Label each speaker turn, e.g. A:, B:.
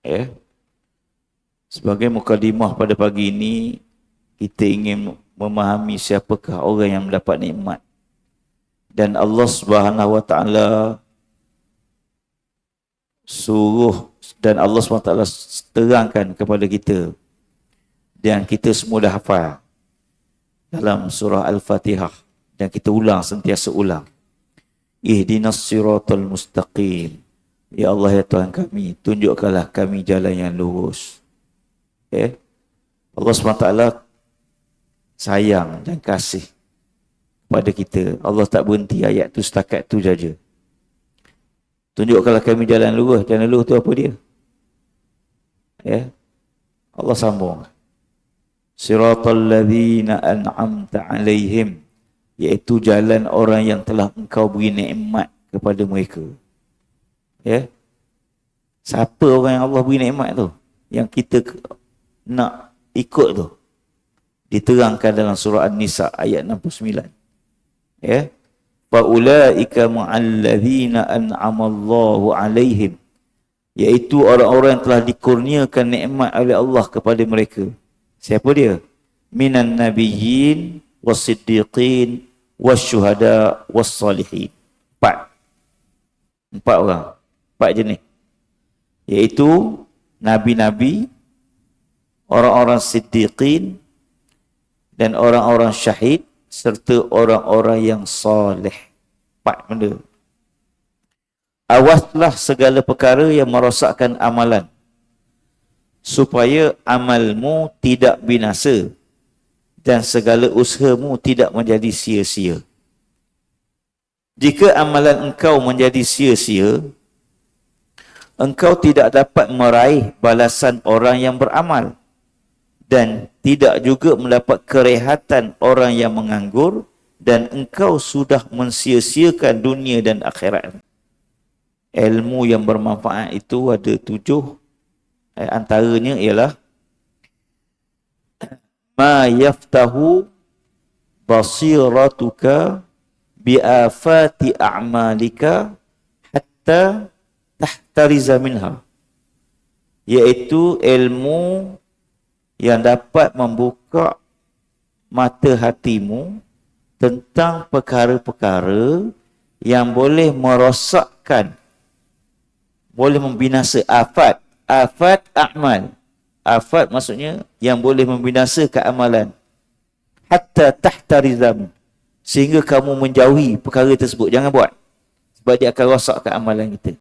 A: Ya. Sebagai mukadimah pada pagi ini, kita ingin memahami siapakah orang yang mendapat nikmat. Dan Allah Subhanahu Wa Taala suruh dan Allah SWT terangkan kepada kita, dan kita semua dah hafal dalam surah Al-Fatihah, dan kita ulang, sentiasa ulang. Ihdinas siratal mustaqim. Ya Allah, ya Tuhan kami, tunjukkanlah kami jalan yang lurus. Allah SWT sayang dan kasih pada kita. Allah tak berhenti ayat tu setakat tu saja. Tunjukkanlah kami jalan lurus. Jalan lurus tu apa dia? Allah sambung. Siratal ladzina an'amta alaihim, iaitu jalan orang yang telah engkau beri nikmat kepada mereka. Siapa orang yang Allah beri nikmat tu? Yang kita nak ikut tu. Diterangkan dalam surah An-Nisa ayat 69. Faulaika ma'alladzina an'amallahu alaihim, iaitu orang-orang yang telah dikurniakan nikmat oleh Allah kepada mereka. Siapa dia? Minan nabiyyin was-siddiqin was-syuhada was-salihin. Empat orang. 4 jenis. Iaitu nabi-nabi, orang-orang siddiqin, dan orang-orang syahid, serta orang-orang yang soleh. 4 benda. Awaslah segala perkara yang merosakkan amalan, supaya amalmu tidak binasa dan segala usahamu tidak menjadi sia-sia. Jika amalan engkau menjadi sia-sia, engkau tidak dapat meraih balasan orang yang beramal, dan tidak juga mendapat kerehatan orang yang menganggur, dan engkau sudah mensia-siakan dunia dan akhirat. Ilmu yang bermanfaat itu ada 7. Antaranya ialah ma yaftahu basiratuka biafati a'malika hatta tahtariza minha, iaitu ilmu yang dapat membuka mata hatimu tentang perkara-perkara yang boleh merosakkan, boleh membinasa afat a'mal. Afat maksudnya yang boleh membinasa keamalan. Hatta tahtarizam, sehingga kamu menjauhi perkara tersebut. Jangan buat, sebab dia akan rosak keamalan kita.